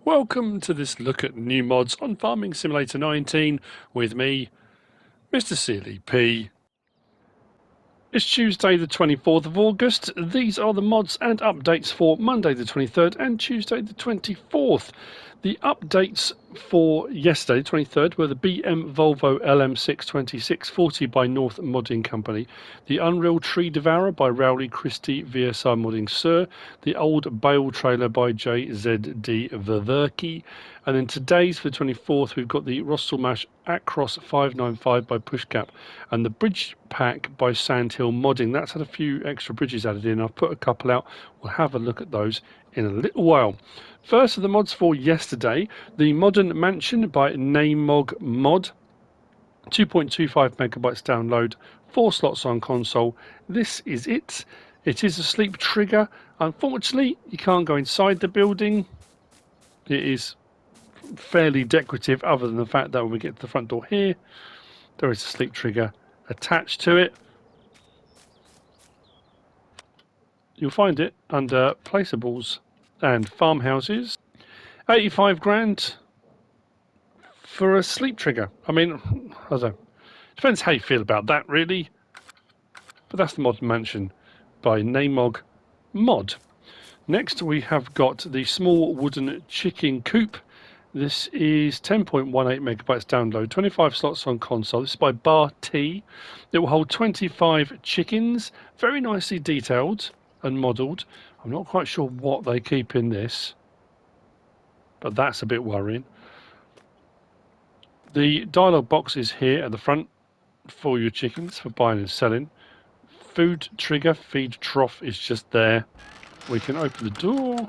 Welcome to this look at new mods on Farming Simulator 19 with me, MrSealyp. It's Tuesday the 24th of August. These are the mods and updates for Monday the 23rd and Tuesday the 24th. The updates for yesterday, 23rd, were the BM Volvo LM6 2640 by North Modding Company, the Unreal Tree Devourer by Rowley Christie VSI Modding Sir, the Old Bale Trailer by JZD Ververki, and then today's for the 24th, we've got the Rostelmash Acros 595 by Pushcap and the Bridge Pack by Sandhill Modding. That's had a few extra bridges added in. I've put a couple out. We'll have a look at those in a little while. First of the mods for yesterday, the Modern Mansion by Namog Mod, 2.25 megabytes download, 4 slots on console. This is it. It is a sleep trigger. Unfortunately, you can't go inside the building. It is fairly decorative, other than the fact that when we get to the front door here, there is a sleep trigger attached to it. You'll find it under placeables and farmhouses. 85 grand for a sleep trigger. I mean, I don't know. Depends how you feel about that, really. But that's the Modern Mansion by Namog Mod. Next, we have got the small wooden chicken coop. This is 10.18 megabytes download, 25 slots on console. This is by BarT. It will hold 25 chickens, very nicely detailed and modelled. I'm not quite sure what they keep in this, but that's a bit worrying. The dialogue box is here at the front for your chickens for buying and selling. Food trigger, feed trough is just there. We can open the door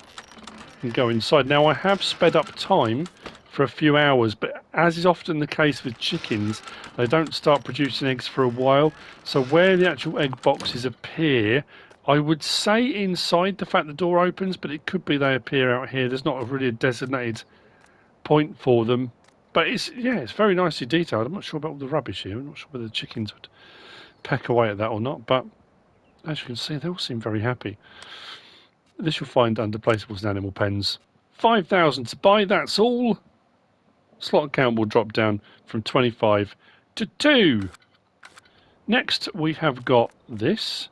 and go inside. Now, I have sped up time for a few hours, but as is often the case with chickens, they don't start producing eggs for a while. So where the actual egg boxes appear, I would say inside the fact the door opens, but it could be they appear out here. There's not really a designated point for them. But it's very nicely detailed. I'm not sure about all the rubbish here. I'm not sure whether the chickens would peck away at that or not, but as you can see, they all seem very happy. This you'll find under placeables and animal pens. 5,000 to buy, that's all. Slot count will drop down from 25 to 2. Next, we have got this.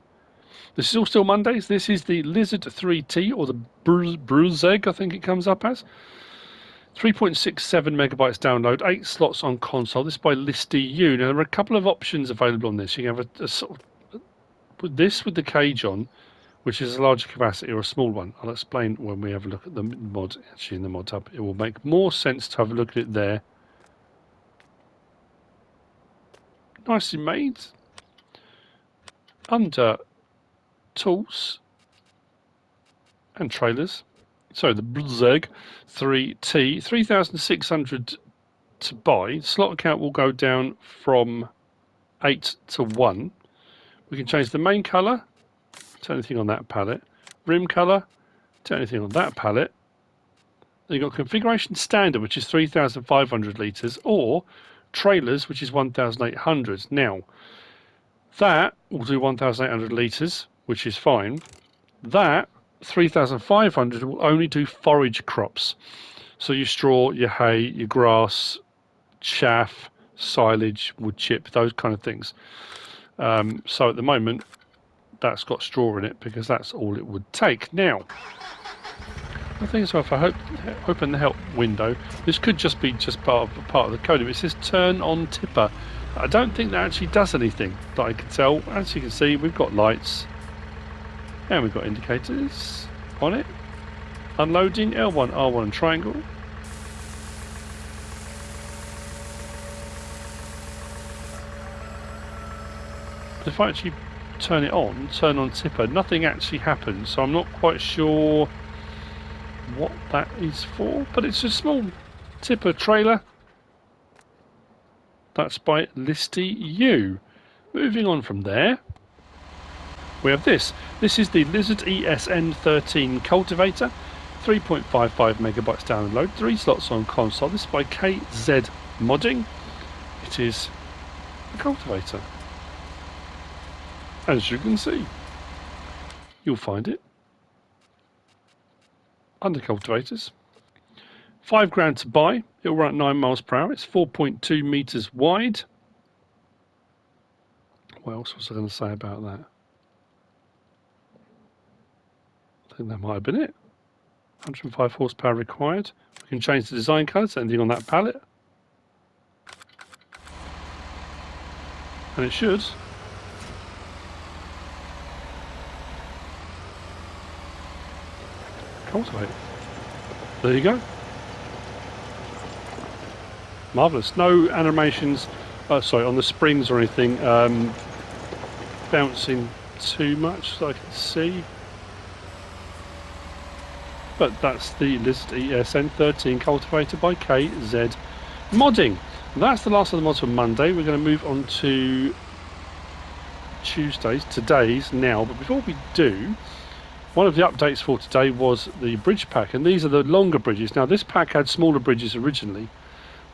This is all still Mondays. This is the Lizard 3T, or the Bruzeg, I think it comes up as. 3.67 megabytes download, 8 slots on console. This is by ListiU. Now, there are a couple of options available on this. You can have a sort of put this with the cage on, which is a larger capacity, or a small one. I'll explain when we have a look at the mod, actually in the mod hub. It will make more sense to have a look at it there. Nicely made. Under tools and trailers. So the Brzeg 3T, 3,600 to buy. Slot count will go down from 8 to 1. We can change the main colour. Turn anything on that palette. Rim colour, turn anything on that palette. Then you've got configuration standard, which is 3,500 litres, or trailers, which is 1,800. Now, that will do 1,800 litres, which is fine. That 3,500 will only do forage crops. So your straw, your hay, your grass, chaff, silage, wood chip, those kind of things. So at the moment, that's got straw in it because that's all it would take. Now, I think as well, if I open the help window, this could just be part of the code. If it says turn on tipper, I don't think that actually does anything that I can tell. As you can see, we've got lights and we've got indicators on it. Unloading, L1, R1 and triangle. But if I actually turn it on, turn on tipper, nothing actually happens, so I'm not quite sure what that is for, but it's a small tipper trailer. That's by ListiU. Moving on from there, we have this. This is the Lizard ESN13 Cultivator, 3.55 megabytes download, 3 slots on console. This is by KZmodding. It is a cultivator. As you can see, you'll find it under cultivators. £5,000 to buy. It'll run at 9 miles per hour. It's 4.2 meters wide. What else was I going to say about that? I think that might have been it. 105 horsepower required. We can change the design colours, anything on that palette. And it should. Cultivate. There you go. Marvellous. No animations, sorry, on the springs or anything bouncing too much that I can see. But that's the ListiU ESN13 Cultivator by KZmodding. That's the last of the mods for Monday. We're going to move on to today's now. But before we do, one of the updates for today was the bridge pack, and these are the longer bridges. Now, this pack had smaller bridges originally.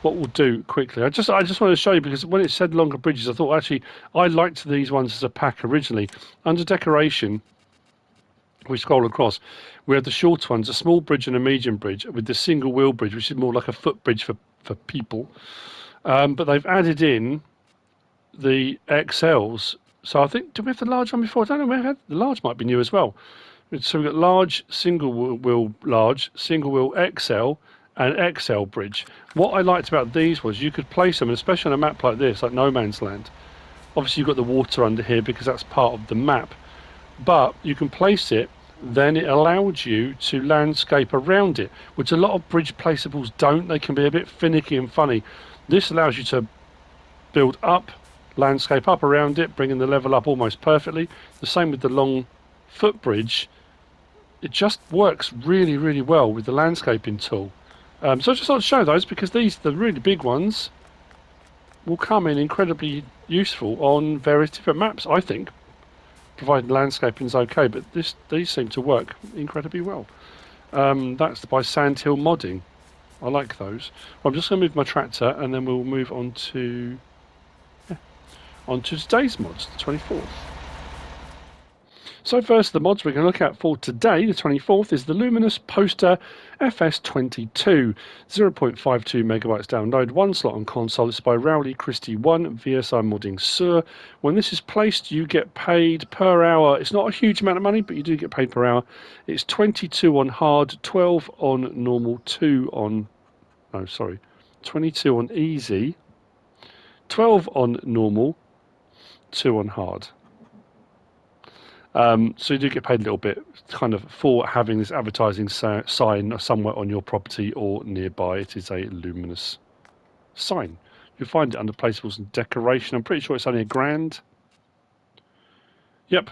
What we'll do quickly, I just wanted to show you, because when it said longer bridges, I thought actually I liked these ones as a pack originally. Under decoration, we scroll across, we have the short ones, a small bridge and a medium bridge, with the single wheel bridge, which is more like a footbridge for people. But they've added in the XLs. So I think, do we have the large one before? I don't know, we had the large might be new as well. So we've got large, single wheel large, single wheel XL, and XL bridge. What I liked about these was you could place them, especially on a map like this, like No Man's Land. Obviously you've got the water under here because that's part of the map. But you can place it, then it allowed you to landscape around it, which a lot of bridge placeables don't. They can be a bit finicky and funny. This allows you to build up, landscape up around it, bringing the level up almost perfectly. The same with the long footbridge. It just works really, really well with the landscaping tool. So I just thought to show those, because these, the really big ones, will come in incredibly useful on various different maps, I think, provided landscaping is okay. But these seem to work incredibly well. That's by Sandhill Modding. I like those. Well, I'm just going to move my tractor, and then we'll move on to today's mods, the 24th. So first, the mods we're going to look at for today, the 24th, is the Luminous Poster FS19, 0.52 megabytes download, 1 slot on console. It's by RAO Onyx VSI Modding Sur. When this is placed, you get paid per hour. It's not a huge amount of money, but you do get paid per hour. It's 22 on hard, 12 on normal, 22 on easy, 12 on normal, 2 on hard. So you do get paid a little bit kind of for having this advertising sign somewhere on your property or nearby. It is a Luminous sign. You'll find it under placeables and decoration. I'm pretty sure it's only £1,000. Yep.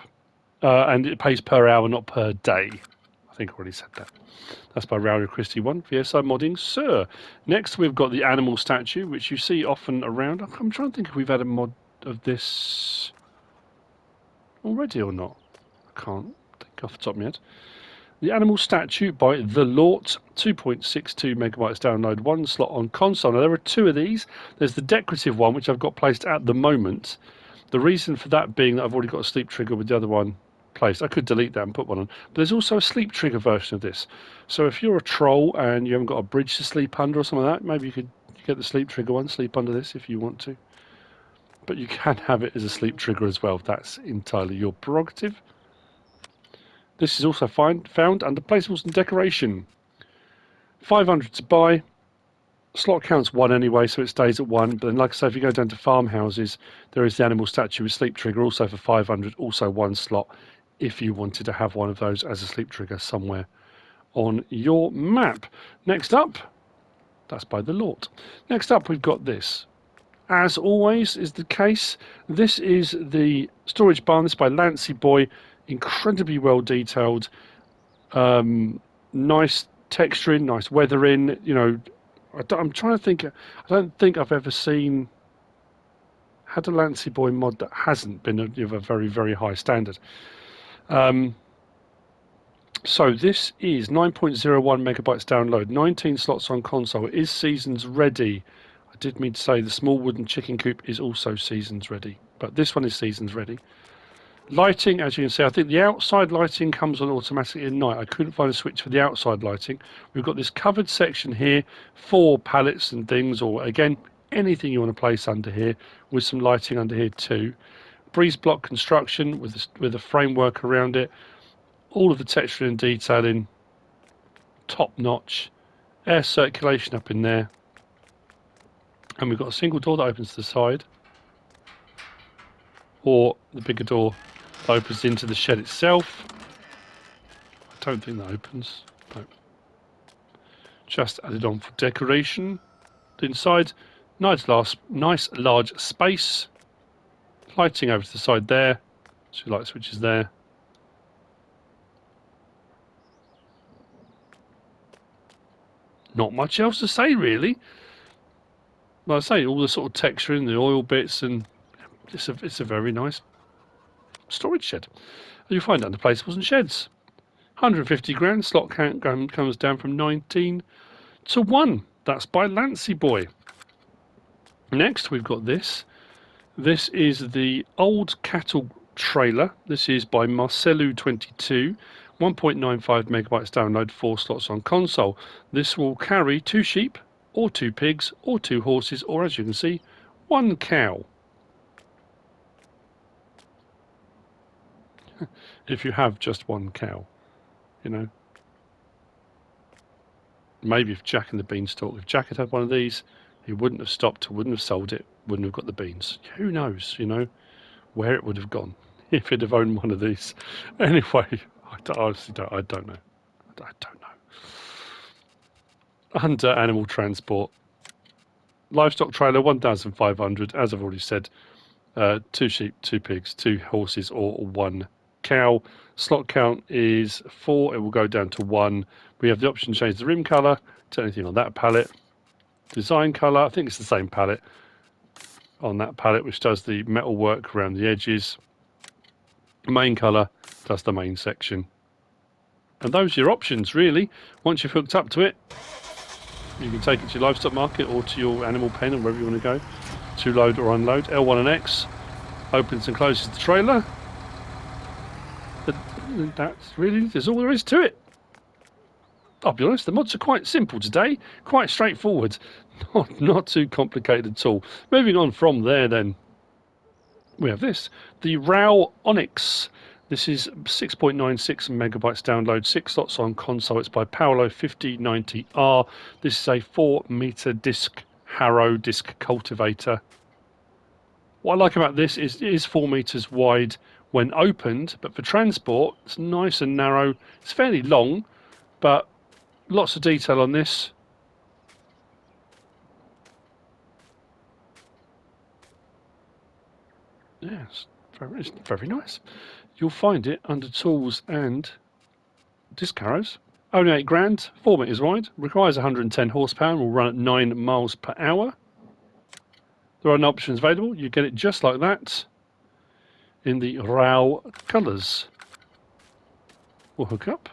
And it pays per hour, not per day. I think I already said that. That's by RAO Onyx VSI Modding Sur. Next, we've got the animal statue, which you see often around. I'm trying to think if we've had a mod of this already or not. I can't think off the top of my head. The animal statue by the Lort, 2.62 megabytes download, 1 slot on console. Now there are 2 of these. There's the decorative one, which I've got placed at the moment. The reason for that being that I've already got a sleep trigger with the other one placed. I could delete that and put one on. But there's also a sleep trigger version of this. So if you're a troll and you haven't got a bridge to sleep under or something like that, maybe you could get the sleep trigger one, sleep under this if you want to. But you can have it as a sleep trigger as well. That's entirely your prerogative. This is also found under placeables and decoration. 500 to buy. Slot counts 1 anyway, so it stays at 1. But then, like I say, if you go down to farmhouses, there is the animal statue with sleep trigger, also for 500, also 1 slot, if you wanted to have one of those as a sleep trigger somewhere on your map. Next up, that's by the Lort. Next up, we've got this. As always is the case, this is the storage barn. This is by Lancyboy. Incredibly well detailed, nice texturing, nice weathering. You know, I'm trying to think. I don't think I've ever had a Lancyboy mod that hasn't been of a very, very high standard. So this is 9.01 megabytes download, 19 slots on console. It is seasons ready. I did mean to say the small wooden chicken coop is also seasons ready, but this one is seasons ready. Lighting, as you can see, I think the outside lighting comes on automatically at night. I couldn't find a switch for the outside lighting. We've got this covered section here for pallets and things, or again, anything you want to place under here, with some lighting under here too. Breeze block construction with a framework around it. All of the texture and detailing, top notch. Air circulation up in there. And we've got a single door that opens to the side, or the bigger door that opens into the shed itself. I don't think that opens. No. Just added on for decoration. Inside, nice large space. Lighting over to the side there. Two light switches there. Not much else to say really. Like I say, all the sort of texture in the oil bits, and it's a very nice storage shed. And you'll find it under placeables and sheds. 150 grand, slot count comes down from 19 to 1. That's by Lancyboy. Next, we've got this. This is the old cattle trailer. This is by MrSealyp 1.95 megabytes download, 4 slots on console. This will carry 2 sheep, or 2 pigs, or 2 horses, or as you can see, 1 cow. If you have just 1 cow, you know. Maybe if Jack and the Beanstalk, if Jack had had one of these, he wouldn't have stopped, wouldn't have sold it, wouldn't have got the beans. Who knows, you know, where it would have gone if he'd have owned one of these. Anyway, I honestly don't know. I don't know. Under animal transport, livestock trailer 1,500. As I've already said, 2 sheep, 2 pigs, 2 horses, or 1 cow. Slot count is 4. It will go down to 1. We have the option to change the rim colour to anything on that pallet. Design colour, I think it's the same palette on that palette, which does the metal work around the edges. Main colour does the main section. And those are your options really. Once you've hooked up to it, you can take it to your livestock market or to your animal pen or wherever you want to go to load or unload. L1 and X opens and closes the trailer. That's all there is to it. I'll be honest, the mods are quite simple today, quite straightforward, not too complicated at all. Moving on from there then, we have this, the RAO Onyx. This is 6.96 megabytes download, 6 slots on console. It's by PLOUGH 5090R. This is a 4 meter disc harrow disc cultivator. What I like about this is it is 4 meters wide when opened, but for transport, it's nice and narrow. It's fairly long, but lots of detail on this. Yeah, it's very nice. You'll find it under tools and disc harrows. Only 8 grand, 4 meters wide, requires 110 horsepower and will run at 9 miles per hour. There are no options available. You get it just like that in the RAO colours. We'll hook up.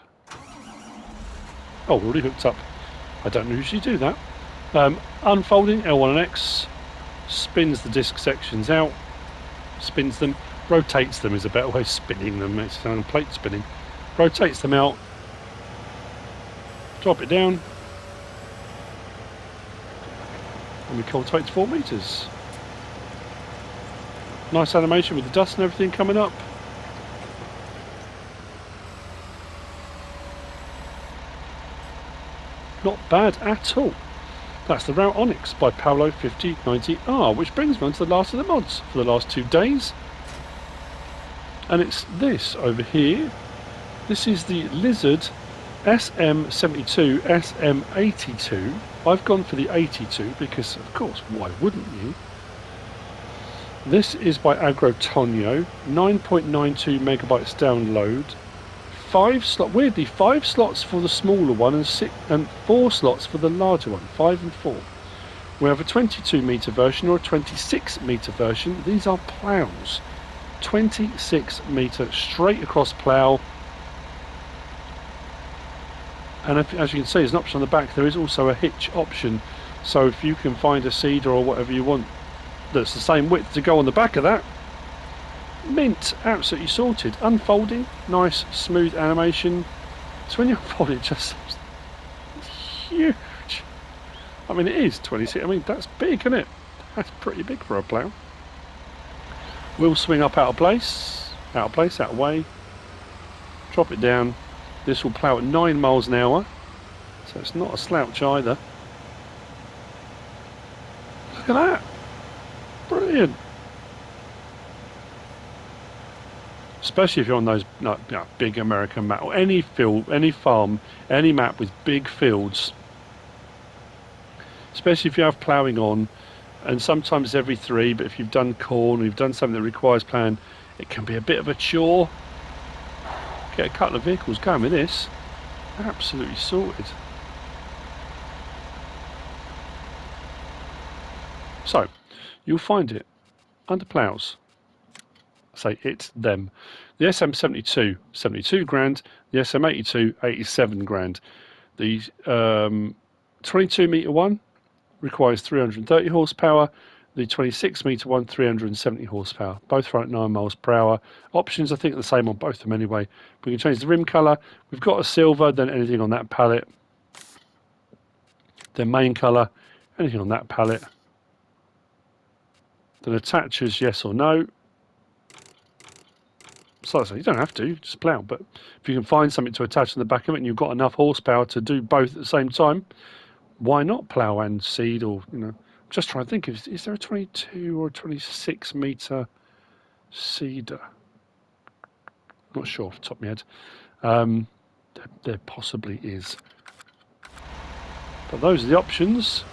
Oh, we're already hooked up. I don't usually do that. Unfolding, L1 and X, spins the disc sections out, spins them, rotates them is a better way of spinning them. It's kind of plate spinning. Rotates them out, drop it down, and we cultivate to 4 meters. Nice animation with the dust and everything coming up. Not bad at all. That's the RAO Onyx by PLOUGH 5090R, which brings me on to the last of the mods for the last 2 days. And it's this over here. This is the Lizard SM72 SM82. I've gone for the 82 because, of course, why wouldn't you? This is by Agro Tonho, 9.92 megabytes download. 5 slots for the smaller one and 4 slots for the larger one, 5 and 4. We have a 22 meter version or a 26 meter version. These are ploughs. 26 meter straight across plough. And as you can see, there's an option on the back. There is also a hitch option. So if you can find a seeder or whatever you want that's the same width to go on the back of that, mint, absolutely sorted. Unfolding, nice, smooth animation. So when you unfold it, just it's huge. I mean, it is 26. I mean, that's big, isn't it? That's pretty big for a plough. We'll swing up out of place, out of way. Drop it down. This will plough at 9 miles an hour, so it's not a slouch either. Look at that. Brilliant. Especially if you're on those big American map, or any field, any farm, any map with big fields. Especially if you have ploughing on, and sometimes every 3, but if you've done corn or you've done something that requires ploughing, it can be a bit of a chore. Get a couple of vehicles going with this. Absolutely sorted. So, you'll find it under ploughs. Say it's them. The SM72, 72 grand. The SM82, 87 grand. The 22 metre one requires 330 horsepower. The 26 metre one, 370 horsepower. Both run at 9 miles per hour. Options, I think, are the same on both of them anyway. We can change the rim colour. We've got a silver, then anything on that palette. Then main colour, anything on that palette. Then attachers, yes or no. So you don't have to, just plough. But if you can find something to attach on the back of it and you've got enough horsepower to do both at the same time, why not plough and seed? Or, you know, just trying to think, is there a 22 or a 26 metre seeder? Not sure off the top of my head. There possibly is. But those are the options.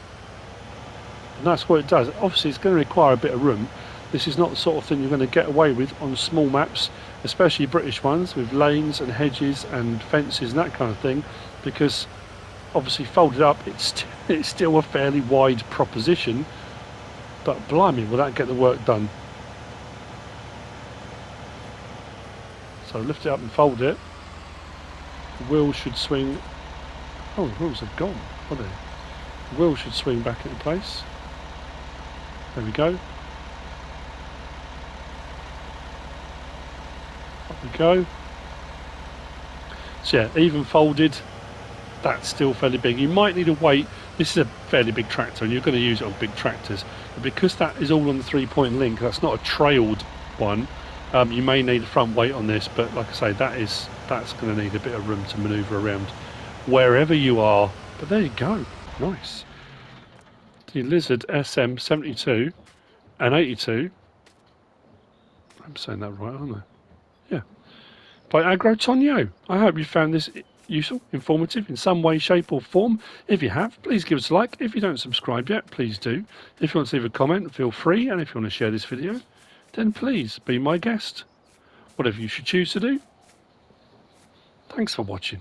And that's what it does. Obviously, it's going to require a bit of room. This is not the sort of thing you're going to get away with on small maps, especially British ones with lanes and hedges and fences and that kind of thing, because obviously folded up, it's still a fairly wide proposition, but blimey, will that get the work done. So lift it up and fold it. The wheel should swing. Oh, the wheels have gone, are they? The wheel should swing back into place. There we go. Up we go. So yeah, even folded, that's still fairly big. You might need a weight. This is a fairly big tractor and you're going to use it on big tractors. But because that is all on the 3-point link, that's not a trailed one, you may need a front weight on this, but like I say, that's going to need a bit of room to manoeuvre around wherever you are. But there you go. Nice. The Lizard SM72 and 82. I'm saying that right, aren't I? Yeah. By Agro Tonho. I hope you found this useful, informative in some way, shape or form. If you have, please give us a like. If you don't subscribe yet, please do. If you want to leave a comment, feel free. And if you want to share this video, then please be my guest. Whatever you should choose to do. Thanks for watching.